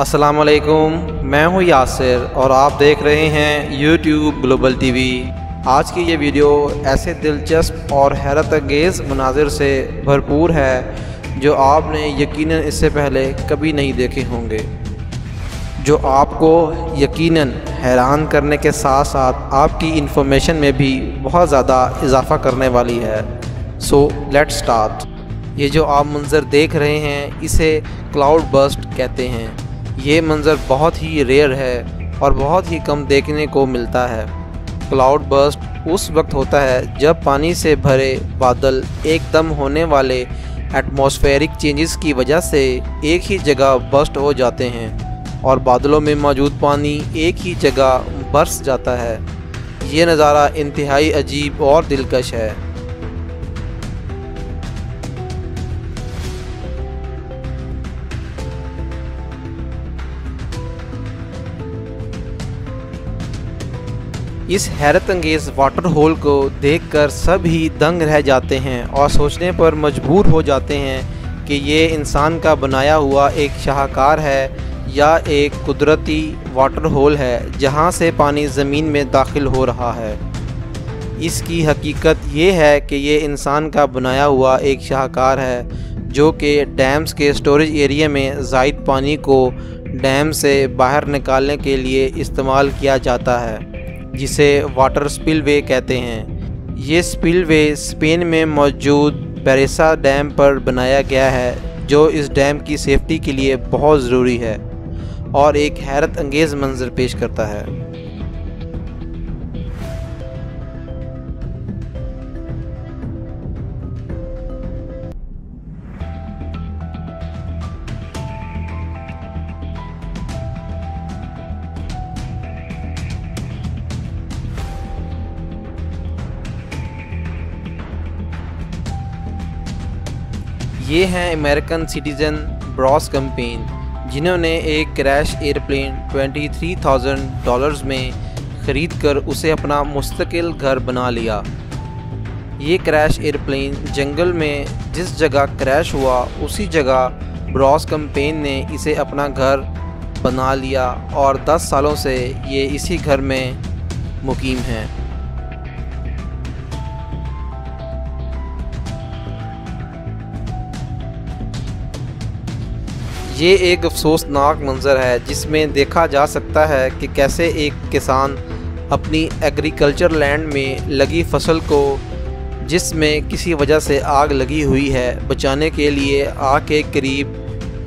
अस्सलामुअलैकुम, मैं हूं यासिर और आप देख रहे हैं YouTube ग्लोबल टीवी। आज की ये वीडियो ऐसे दिलचस्प और हैरत अंगेज़ मनाजिर से भरपूर है जो आपने यकीनन इससे पहले कभी नहीं देखे होंगे, जो आपको यकीनन हैरान करने के साथ साथ आपकी इन्फॉर्मेशन में भी बहुत ज़्यादा इजाफ़ा करने वाली है। So let's start. ये जो आप मंज़र देख रहे हैं इसे क्लाउड बर्स्ट कहते हैं। ये मंज़र बहुत ही रेयर है और बहुत ही कम देखने को मिलता है। क्लाउड बर्स्ट उस वक्त होता है जब पानी से भरे बादल एकदम होने वाले एटमॉस्फेरिक चेंजेस की वजह से एक ही जगह बर्स्ट हो जाते हैं और बादलों में मौजूद पानी एक ही जगह बरस जाता है। ये नज़ारा इंतहाई अजीब और दिलकश है। इस हैरत अंगेज़ वाटर होल को देखकर सब ही दंग रह जाते हैं और सोचने पर मजबूर हो जाते हैं कि ये इंसान का बनाया हुआ एक शाहकार है या एक कुदरती वाटर होल है जहाँ से पानी ज़मीन में दाखिल हो रहा है। इसकी हकीकत ये है कि ये इंसान का बनाया हुआ एक शाहकार है जो कि डैम्स के स्टोरेज एरिया में ज़ायद पानी को डैम से बाहर निकालने के लिए इस्तेमाल किया जाता है, जिसे वाटर स्पिलवे कहते हैं। ये स्पिलवे स्पेन में मौजूद पेरेसा डैम पर बनाया गया है जो इस डैम की सेफ्टी के लिए बहुत ज़रूरी है और एक हैरत अंगेज़ मंजर पेश करता है। ये हैं अमेरिकन सिटीज़न ब्रॉस कैंपेन, जिन्होंने एक क्रैश एयरप्लेन $23,000 में ख़रीद कर उसे अपना मुस्तकिल घर बना लिया। ये क्रैश एयरप्लेन जंगल में जिस जगह क्रैश हुआ उसी जगह ब्रॉस कैंपेन ने इसे अपना घर बना लिया और 10 सालों से ये इसी घर में मुकीम हैं। ये एक अफसोसनाक मंज़र है जिसमें देखा जा सकता है कि कैसे एक किसान अपनी एग्रीकल्चर लैंड में लगी फसल को, जिसमें किसी वजह से आग लगी हुई है, बचाने के लिए आग के करीब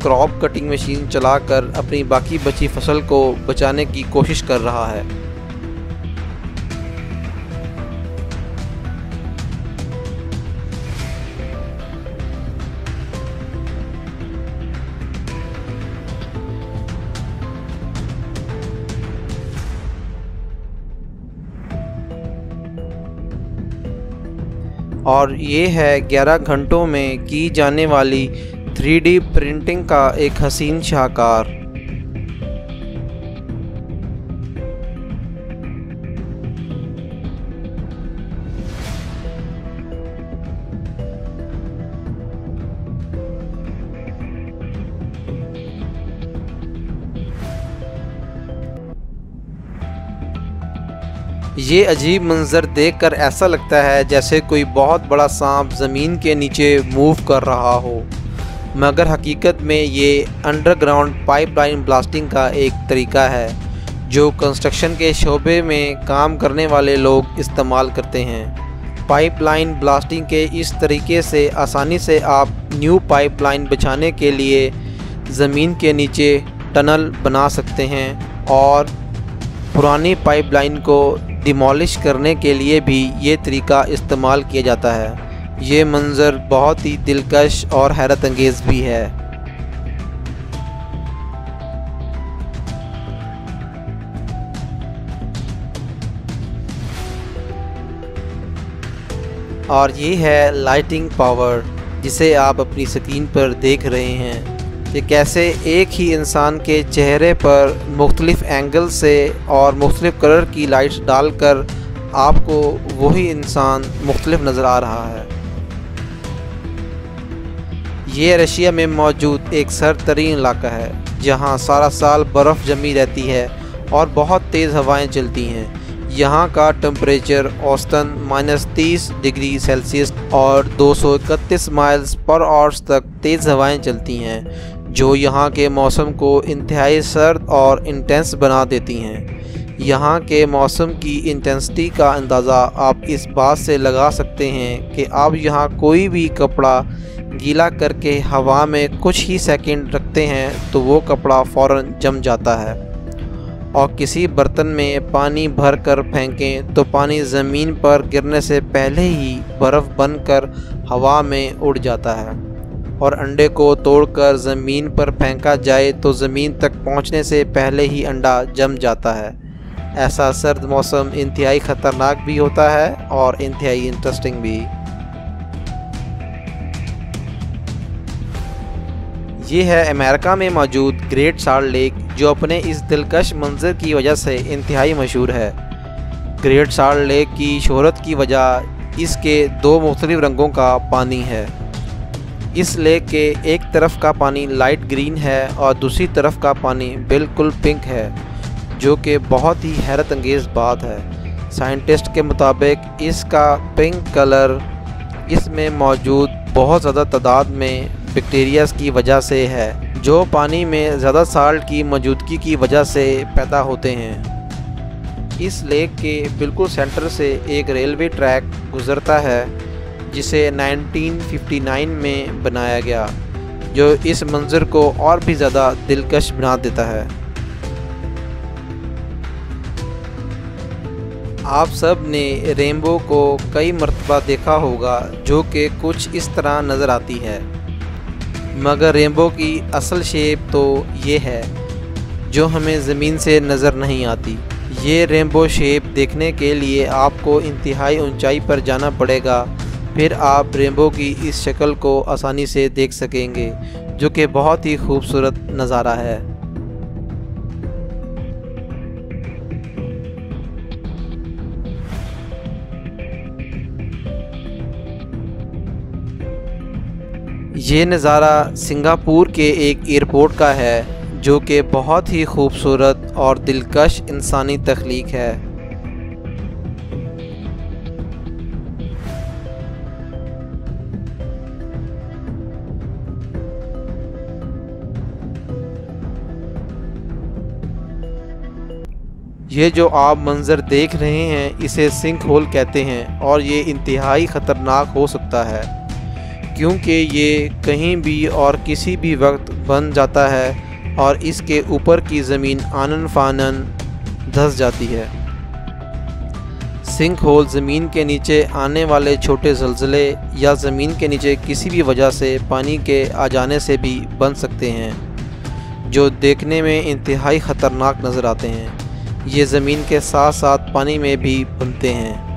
क्रॉप कटिंग मशीन चलाकर अपनी बाकी बची फसल को बचाने की कोशिश कर रहा है। और ये है 11 घंटों में की जाने वाली 3D प्रिंटिंग का एक हसीन शाहकार। ये अजीब मंज़र देखकर ऐसा लगता है जैसे कोई बहुत बड़ा सांप ज़मीन के नीचे मूव कर रहा हो, मगर हकीकत में ये अंडरग्राउंड पाइपलाइन ब्लास्टिंग का एक तरीका है जो कंस्ट्रक्शन के शोबे में काम करने वाले लोग इस्तेमाल करते हैं। पाइपलाइन ब्लास्टिंग के इस तरीके से आसानी से आप न्यू पाइपलाइन बिछाने के लिए ज़मीन के नीचे टनल बना सकते हैं और पुरानी पाइपलाइन को डिमोलिश करने के लिए भी ये तरीका इस्तेमाल किया जाता है। ये मंज़र बहुत ही दिलकश और हैरत अंगेज़ भी है। और ये है लाइटिंग पावर, जिसे आप अपनी स्क्रीन पर देख रहे हैं कि कैसे एक ही इंसान के चेहरे पर मुख्तलिफ़ एंगल से और मुख्तलिफ़ कलर की लाइट्स डालकर आपको वही इंसान मुख्तलिफ नज़र आ रहा है। ये रशिया में मौजूद एक सरतरीन इलाका है जहां सारा साल बर्फ़ जमी रहती है और बहुत तेज़ हवाएं चलती हैं। यहाँ का टेम्परेचर औसतन -30 डिग्री सेल्सियस और 231 माइल्स पर आवर तक तेज़ हवाएं चलती हैं, जो यहाँ के मौसम को इंतहाई सर्द और इंटेंस बना देती हैं। यहाँ के मौसम की इंटेंसिटी का अंदाज़ा आप इस बात से लगा सकते हैं कि आप यहाँ कोई भी कपड़ा गीला करके हवा में कुछ ही सेकंड रखते हैं तो वो कपड़ा फ़ौरन जम जाता है, और किसी बर्तन में पानी भर कर फेंकें तो पानी ज़मीन पर गिरने से पहले ही बर्फ़ बनकर हवा में उड़ जाता है, और अंडे को तोड़कर ज़मीन पर फेंका जाए तो ज़मीन तक पहुंचने से पहले ही अंडा जम जाता है। ऐसा सर्द मौसम इंतहाई ख़तरनाक भी होता है और इंतहाई इंटरेस्टिंग भी। ये है अमेरिका में मौजूद ग्रेट साल्ट लेक, जो अपने इस दिलकश मंजर की वजह से इंतहाई मशहूर है। ग्रेट साल्ट लेक की शोहरत की वजह इसके 2 मुख्तलिफ रंगों का पानी है। इस लेक के एक तरफ का पानी लाइट ग्रीन है और दूसरी तरफ का पानी बिल्कुल पिंक है, जो कि बहुत ही हैरत अंगेज़ बात है। साइंटिस्ट के मुताबिक इसका पिंक कलर इसमें मौजूद बहुत ज़्यादा तादाद में बैक्टीरियाज की वजह से है, जो पानी में ज़्यादा साल्ट की मौजूदगी की वजह से पैदा होते हैं। इस लेक के बिल्कुल सेंटर से एक रेलवे ट्रैक गुज़रता है, जिसे 1959 में बनाया गया, जो इस मंज़र को और भी ज़्यादा दिलकश बना देता है। आप सब ने रेनबो को कई मरतबा देखा होगा, जो कि कुछ इस तरह नज़र आती है, मगर रेनबो की असल शेप तो ये है जो हमें ज़मीन से नज़र नहीं आती। ये रेनबो शेप देखने के लिए आपको इंतहाई ऊंचाई पर जाना पड़ेगा, फिर आप रेनबो की इस शक्ल को आसानी से देख सकेंगे, जो कि बहुत ही खूबसूरत नज़ारा है। ये नज़ारा सिंगापुर के एक एयरपोर्ट का है, जो कि बहुत ही खूबसूरत और दिलकश इंसानी तख्लीक है। ये जो आप मंज़र देख रहे हैं इसे सिंक होल कहते हैं, और ये इंतहाई ख़तरनाक हो सकता है क्योंकि ये कहीं भी और किसी भी वक्त बन जाता है और इसके ऊपर की ज़मीन आनन फानन धंस जाती है। सिंक होल ज़मीन के नीचे आने वाले छोटे ज़लज़ले या ज़मीन के नीचे किसी भी वजह से पानी के आ जाने से भी बन सकते हैं, जो देखने में इंतहाई ख़तरनाक नज़र आते हैं। ये ज़मीन के साथ साथ पानी में भी बनते हैं।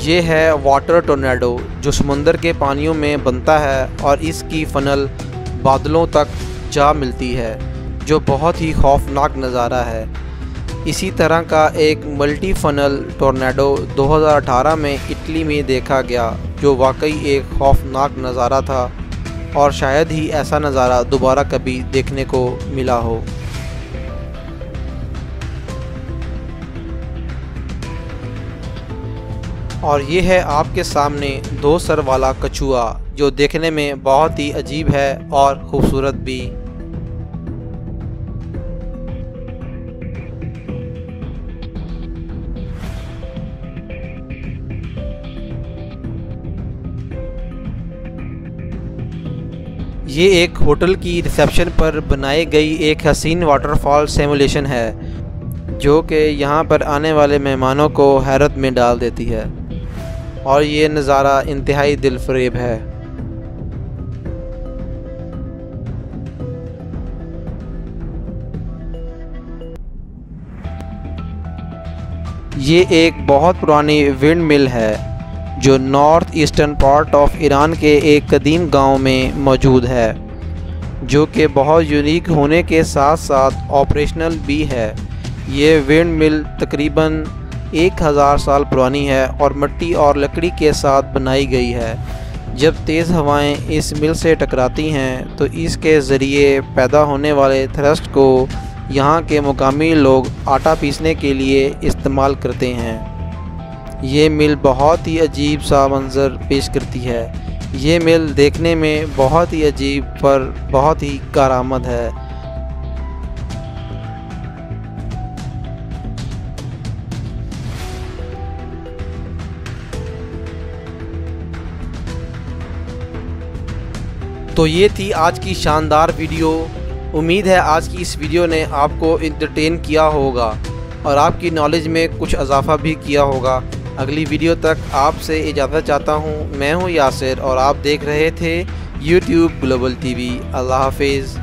ये है वाटर टोर्नेडो, जो समुंदर के पानियों में बनता है और इसकी फ़नल बादलों तक जा मिलती है, जो बहुत ही खौफनाक नज़ारा है। इसी तरह का एक मल्टी फ़नल टोर्नेडो 2018 में इटली में देखा गया, जो वाकई एक खौफनाक नज़ारा था और शायद ही ऐसा नज़ारा दोबारा कभी देखने को मिला हो। और ये है आपके सामने 2 सर वाला कछुआ, जो देखने में बहुत ही अजीब है और ख़ूबसूरत भी। ये एक होटल की रिसेप्शन पर बनाई गई एक हसीन वाटरफॉल सिमुलेशन है, जो कि यहाँ पर आने वाले मेहमानों को हैरत में डाल देती है, और ये नज़ारा इंतहाई दिलफरेब है। ये एक बहुत पुरानी विंड मिल है, जो north eastern part of Iran के एक कदीम गांव में मौजूद है। जो कि बहुत यूनिक होने के साथ साथ ऑपरेशनल भी है। ये विंड मिल तकरीबन 1000 साल पुरानी है और मिट्टी और लकड़ी के साथ बनाई गई है। जब तेज़ हवाएं इस मिल से टकराती हैं तो इसके ज़रिए पैदा होने वाले थ्रस्ट को यहाँ के मुकामी लोग आटा पीसने के लिए इस्तेमाल करते हैं। ये मिल बहुत ही अजीब सा मंज़र पेश करती है। ये मिल देखने में बहुत ही अजीब पर बहुत ही कारामद है। तो ये थी आज की शानदार वीडियो। उम्मीद है आज की इस वीडियो ने आपको एंटरटेन किया होगा और आपकी नॉलेज में कुछ इजाफा भी किया होगा। अगली वीडियो तक आपसे इजाज़त चाहता हूँ। मैं हूँ यासिर और आप देख रहे थे YouTube ग्लोबल TV। अल्लाह हाफिज़।